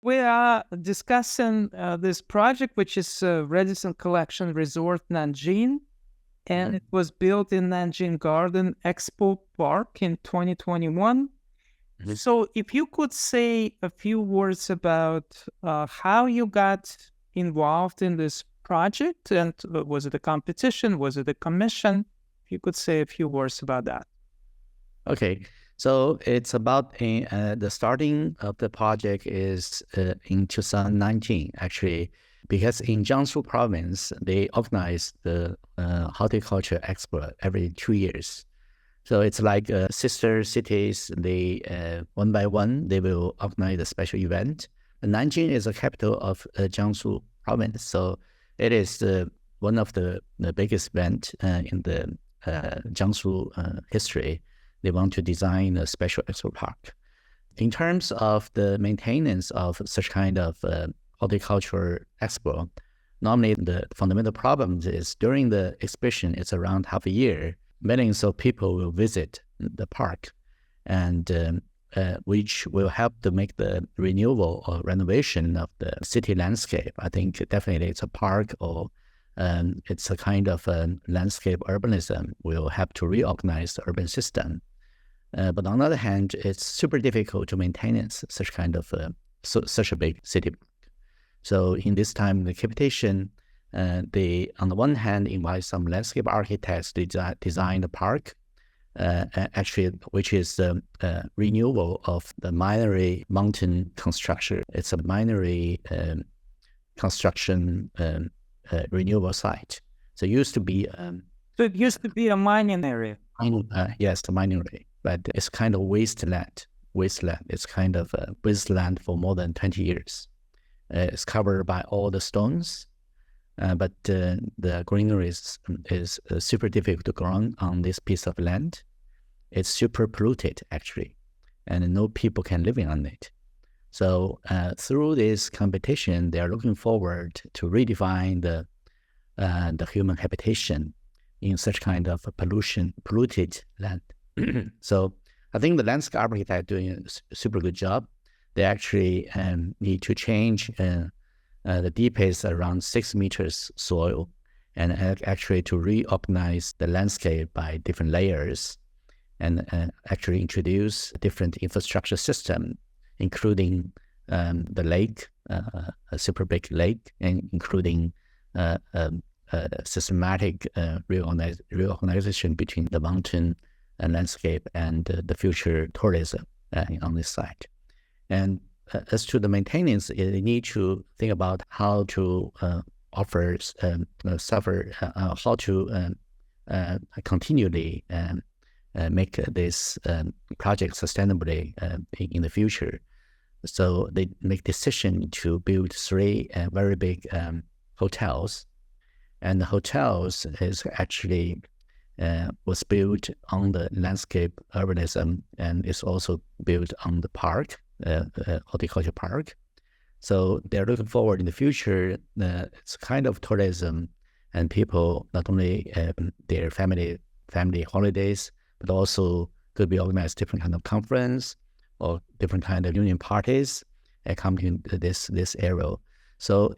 We are discussing this project, which is Radisson Collection Resort Nanjing, and it was built in Nanjing Garden Expo Park in 2021. So if you could say a few words about how you got involved in this project, and was it a competition? Was it a commission? If you could say a few words about that. Okay, so it's about the starting of the project is in 2019, actually, because in Jiangsu province, they organize the horticulture expo every 2 years. So it's like sister cities, they one by one, they will organize a special event. And Nanjing is the capital of Jiangsu province. So it is one of the biggest event in the Jiangsu history. They want to design a special expo park. In terms of the maintenance of such kind of horticulture expo, normally the fundamental problem is during the exhibition, it's around half a year. Millions of people will visit the park, and which will help to make the renewal or renovation of the city landscape. I think definitely it's a park or it's a kind of landscape urbanism will help to reorganize the urban system. But on the other hand, it's super difficult to maintain such kind of such a big city park. So in this time, the competition, they on the one hand invite some landscape architects to design the park, actually, which is the renewal of the Minery mountain construction. It's a Minery construction renewal site. So it used to be So it used to be a mining area. Yes, the mining area, but it's kind of wasteland. It's kind of a wasteland for more than 20 years. It's covered by all the stones, but the greenery is super difficult to grow on this piece of land. It's super polluted, actually, and no people can live on it. So through this competition, they are looking forward to redefine the human habitation in such kind of polluted land. So I think the landscape architect doing a super good job. They actually need to change the deepest around 6 meters soil, and actually to reorganize the landscape by different layers, and actually introduce different infrastructure system, including the lake, a super big lake, and including systematic reorganization between the mountain and landscape and the future tourism on this site. And as to the maintenance, they need to think about how to offer, how to continually make this project sustainably in the future. So they make decision to build 3 very big hotels. And the hotels is actually was built on the landscape urbanism, and it's also built on the park, horticulture park. So they're looking forward in the future. It's kind of tourism, and people not only their family holidays, but also could be organized different kind of conference or different kind of union parties coming to this area. So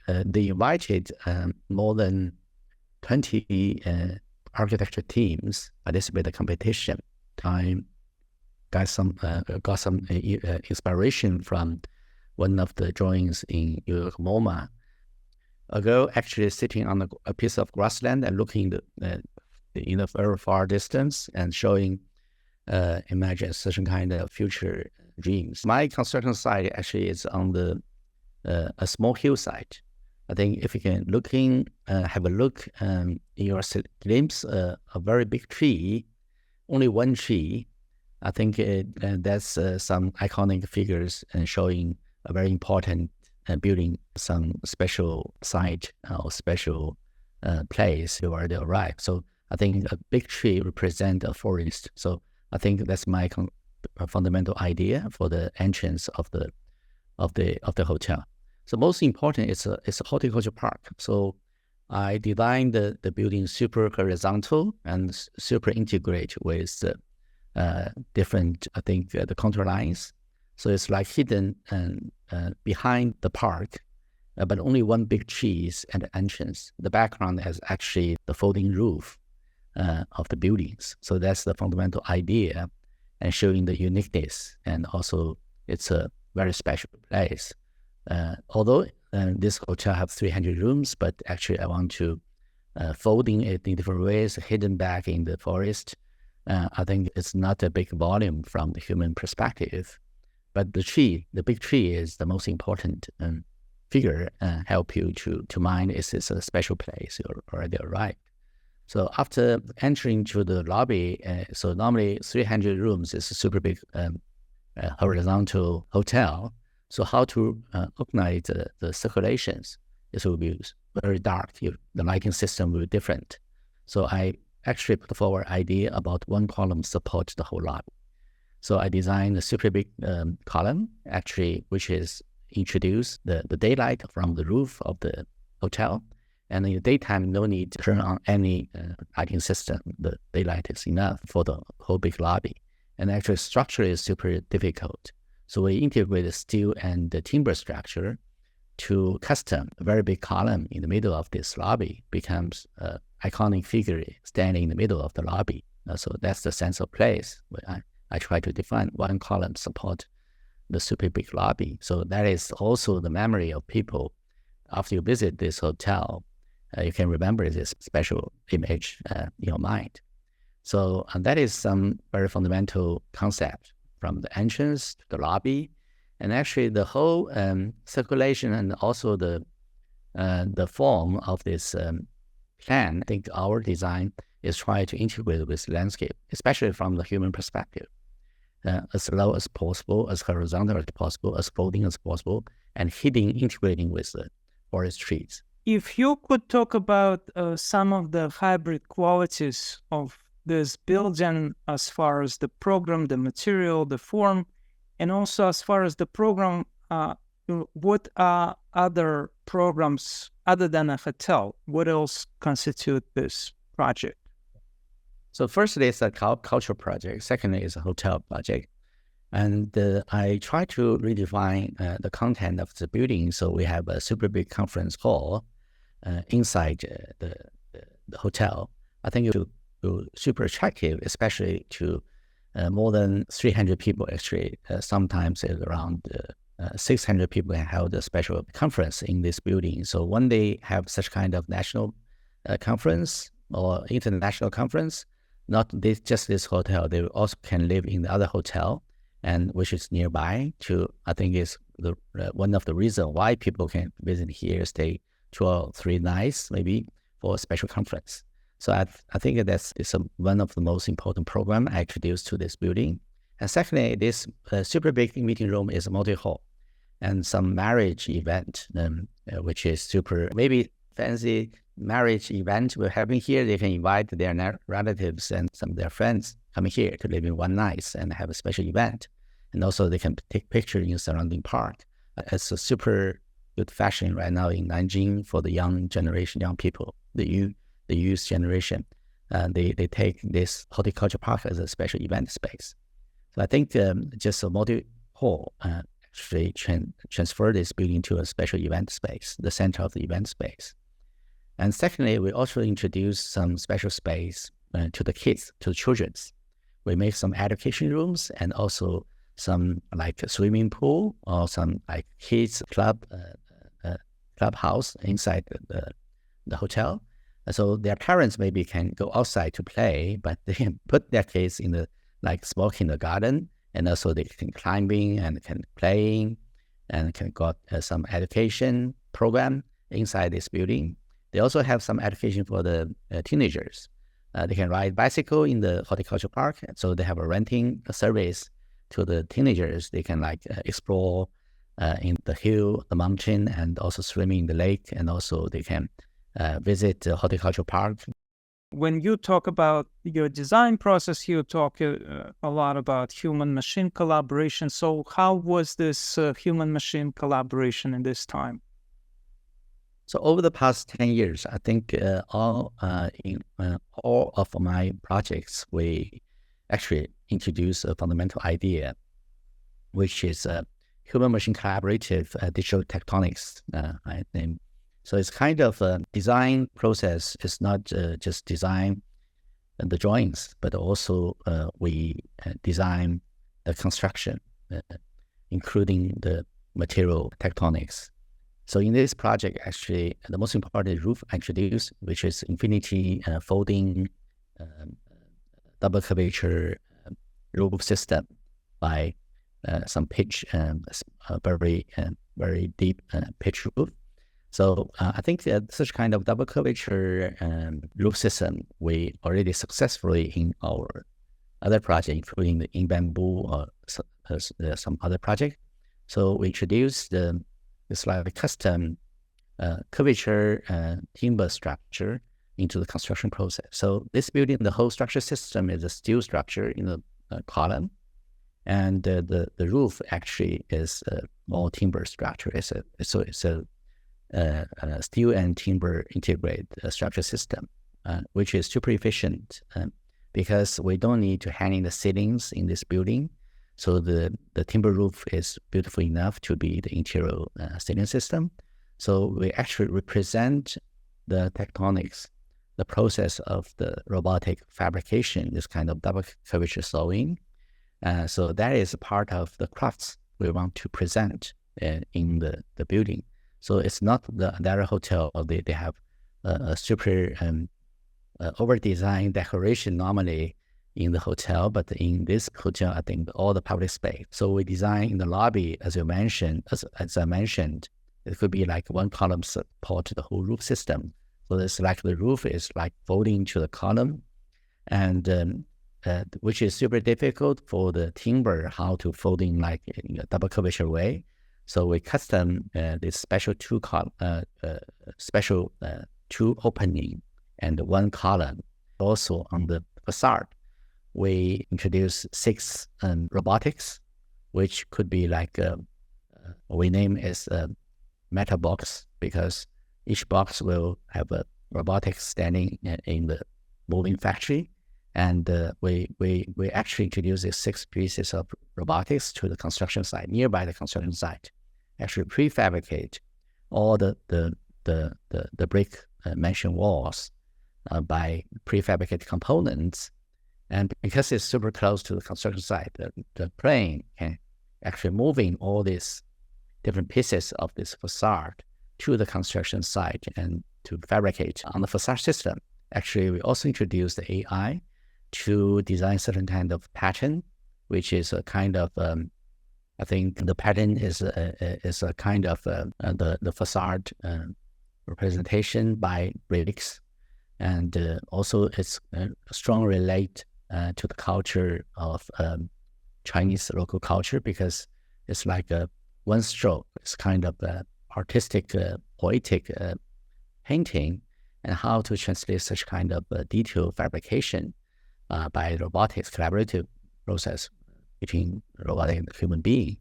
they invited more than 20 architecture teams participate in the competition. I got some inspiration from one of the drawings in MoMA. A girl actually sitting on a piece of grassland and looking in a very far distance and showing, imagine certain kind of future dreams. My construction site actually is on a small hillside. I think if you can have a look in your glimpse a very big tree, only one tree. I think that's some iconic figures and showing a very important building, some special site or special place where they arrive. So I think a big tree represents a forest. So I think that's my fundamental idea for the entrance of the hotel. So most important, it's a horticulture park. So I designed the building super horizontal and super integrate with different, I think, the contour lines. So it's like hidden behind the park, but only one big trees at the entrance. The background is actually the folding roof of the buildings. So that's the fundamental idea, and showing the uniqueness. And also it's a very special place. Although this hotel has 300 rooms, but actually I want to folding it in different ways, hidden back in the forest. I think it's not a big volume from the human perspective, but the big tree is the most important figure, help you to mind is this a special place you already arrived. So after entering to the lobby, so normally 300 rooms is a super big horizontal hotel. So how to organize the circulations? It will be very dark. The lighting system will be different. So I actually put forward idea about one column support the whole lobby. So I designed a super big column, actually, which is introduce the daylight from the roof of the hotel. And in the daytime, no need to turn on any lighting system. The daylight is enough for the whole big lobby. And actually, structure is super difficult. So we integrate the steel and the timber structure to custom a very big column in the middle of this lobby, becomes an iconic figure standing in the middle of the lobby. So that's the sense of place where I try to define one column support the super big lobby. So that is also the memory of people. After you visit this hotel, you can remember this special image in your mind. So that is some very fundamental concept from the entrance to the lobby, and actually the whole circulation and also the form of this plan. I think our design is trying to integrate with landscape, especially from the human perspective, as low as possible, as horizontal as possible, as folding as possible, and integrating with the forest trees. If you could talk about some of the hybrid qualities of this building as far as the program, the material, the form, and also as far as the program, what are other programs other than a hotel? What else constitute this project? So firstly, it's a cultural project. Secondly, it's a hotel project. And I try to redefine the content of the building. So we have a super big conference hall inside the hotel. I think it will super attractive, especially to more than 300 people. Actually, sometimes it's around 600 people held a special conference in this building. So when they have such kind of national conference or international conference, not just this hotel, they also can live in the other hotel, and which is nearby. I think is one of the reasons why people can visit here, stay 2 or 3 nights maybe for a special conference. So I think that's one of the most important program I introduced to this building. And secondly, this super big meeting room is a multi-hall, and some marriage event, which is super maybe fancy marriage event we're having here. They can invite their relatives and some of their friends coming here to live in one night and have a special event. And also they can take pictures in the surrounding park. It's a super good fashion right now in Nanjing for the young generation, young people, the youth generation. They take this horticulture park as a special event space. So I think just a multi-hall actually transfer this building to a special event space, the center of the event space. And secondly, we also introduce some special space to the kids, to the children. We make some education rooms and also some like a swimming pool or some like kids clubhouse inside the hotel. So their parents maybe can go outside to play, but they can put their kids in the like small kindergarten, and also they can climbing and can playing and can got some education program inside this building. They also have some education for the teenagers. They can ride bicycle in the horticulture park, so they have a renting service to the teenagers. They can like explore in the hill, the mountain, and also swimming in the lake, and also they can visit the horticulture park. When you talk about your design process, you talk a lot about human-machine collaboration. So how was this human-machine collaboration in this time? So over the past 10 years, I think all of my projects, we actually introduce a fundamental idea. which is human-machine collaborative digital tectonics, I name. So it's kind of a design process. It's not just design the drawings, but also we design the construction, including the material tectonics. So in this project, actually, the most important roof I introduced, which is infinity folding double curvature roof system by some pitch, very deep pitch roof. So I think that such kind of double curvature roof system, we already successfully in our other project, including the in bamboo or some other project. So we introduced this like custom curvature timber structure into the construction process. So this building, the whole structure system is a steel structure in the column, and the roof actually is all timber structure. It's a steel and timber integrated structure system, which is super efficient because we don't need to hang in the ceilings in this building. So the timber roof is beautiful enough to be the interior ceiling system. So we actually represent the tectonics, the process of the robotic fabrication, this kind of double curvature sewing. So that is part of the crafts we want to present in the building. So it's not the other hotel, they have a super over-designed decoration normally in the hotel, but in this hotel, I think all the public space. So we design in the lobby, as you mentioned, as I mentioned, it could be like one column support the whole roof system. So it's like the roof is like folding to the column, and which is super difficult for the timber, how to folding like in a double curvature way. So we custom this special two opening and one column. Also on the facade, we introduce 6 robotics, which could be like we name as a metal box, because each box will have a robotics standing in the moving factory. And we actually introduced 6 pieces of robotics to the construction site, nearby the construction site. Actually prefabricate all the brick mansion walls by prefabricated components. And because it's super close to the construction site, the plane can actually moving all these different pieces of this facade to the construction site and to fabricate on the facade system. Actually, we also introduced the AI to design certain kind of pattern, which is a kind of, I think the pattern is a kind of the facade representation by bricks, and also it's strongly relate to the culture of Chinese local culture, because it's like a one stroke. It's kind of artistic, poetic painting, and how to translate such kind of detailed fabrication by robotics collaborative process between robotic and human being.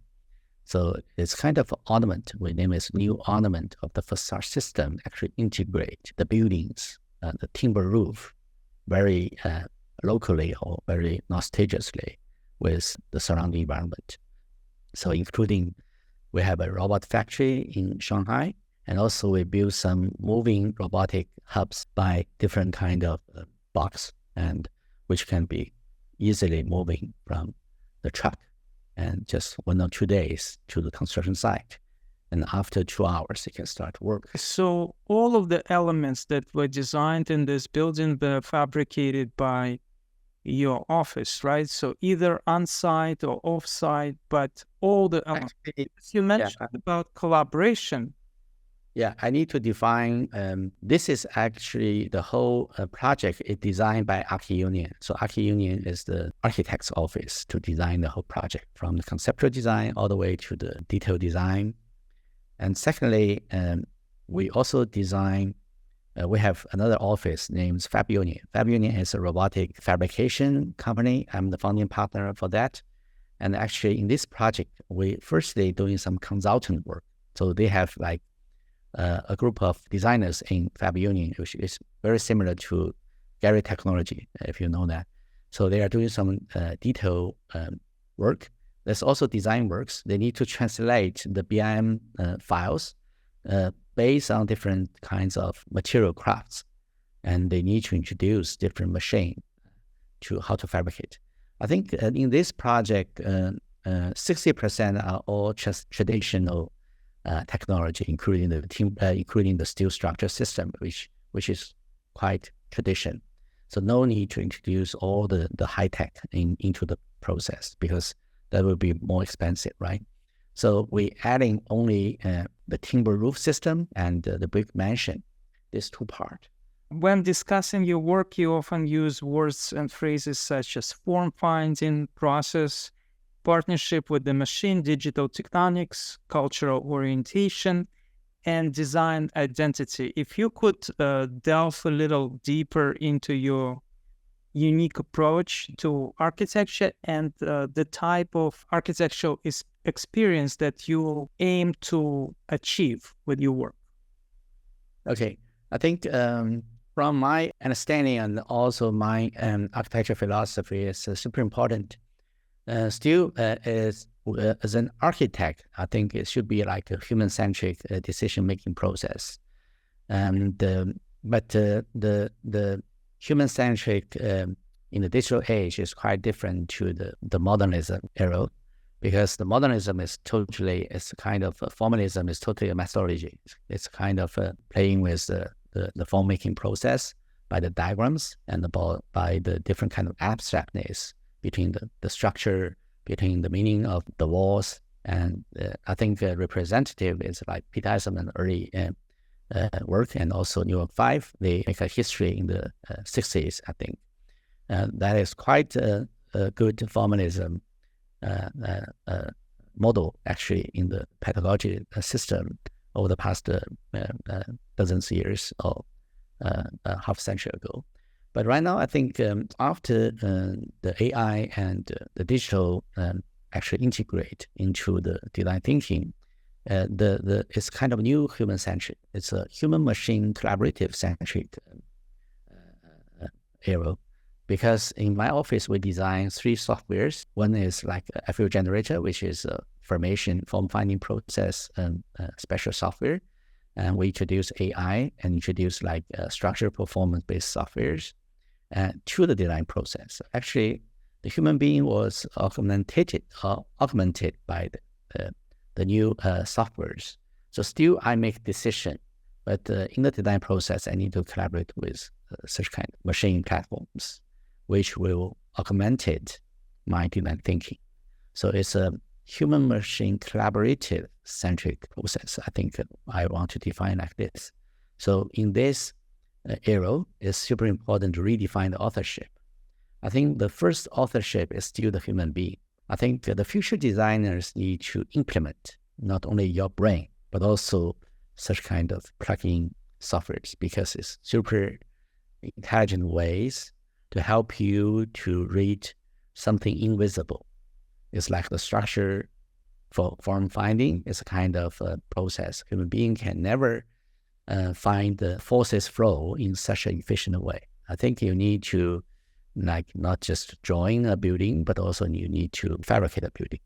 So it's kind of ornament. We name it new ornament of the facade system. Actually integrate the buildings, the timber roof, very locally or very nostalgically with the surrounding environment. So including, we have a robot factory in Shanghai, and also we build some moving robotic hubs by different kind of box, and which can be easily moving from the truck and just 1 or 2 days to the construction site. And after 2 hours, it can start work. So all of the elements that were designed in this building were fabricated by your office, right? So either on-site or off-site, but all the elements. You mentioned about collaboration. Yeah, I need to define, this is actually the whole project is designed by Archi-Union. So Archi-Union is the architect's office to design the whole project, from the conceptual design all the way to the detailed design. And secondly, we also design, we have another office named FabUnion. FabUnion is a robotic fabrication company. I'm the founding partner for that. And actually in this project, we firstly doing some consultant work. So they have like a group of designers in FabUnion, which is very similar to Gary Technology, if you know that. So they are doing some detail work there's also design works. They need to translate the BIM files based on different kinds of material crafts, and they need to introduce different machine to how to fabricate. I think in this project, 60% are all traditional technology, including the steel structure system, which is quite traditional. So no need to introduce all the high tech into the process, because that will be more expensive, right? So we adding only the timber roof system and the brick mansion, these two parts. When discussing your work, you often use words and phrases such as form finding, process, partnership with the machine, digital tectonics, cultural orientation, and design identity. If you could delve a little deeper into your unique approach to architecture and the type of architectural experience that you aim to achieve with your work. Okay, I think from my understanding and also my architecture philosophy is super important. Still, as an architect, I think it should be like a human-centric decision-making process. But the human-centric in the digital age is quite different to the modernism era, because the modernism is kind of formalism is totally a methodology. It's kind of playing with the form making process by the diagrams and by the different kind of abstractness between the structure, between the meaning of the walls. And I think representative is like Peter Eisenman early work, and also New York 5. They make a history in the 60s, I think. That is quite a good formalism model, actually, in the pedagogy system over the past dozens of years or half century ago. But right now, I think after the AI and the digital actually integrate into the design thinking, it's kind of new human-centric. It's a human-machine collaborative-centric era. Because in my office, we design 3 softwares. One is like a FU generator, which is a form finding process special software. And we introduce AI and introduce like structure performance-based softwares to the design process. Actually, the human being was augmented by the new softwares. So still I make decision, but in the design process, I need to collaborate with such kind of machine platforms, which will augment my design thinking. So it's a human-machine collaborative-centric process. I think I want to define like this. So in this era, it's super important to redefine the authorship. I think the first authorship is still the human being. I think the future designers need to implement not only your brain, but also such kind of plug-in softwares, because it's super intelligent ways to help you to read something invisible. It's like the structure for form finding is a kind of process. Human being can never find the forces flow in such an efficient way. I think you need to like not just join a building, but also you need to fabricate a building.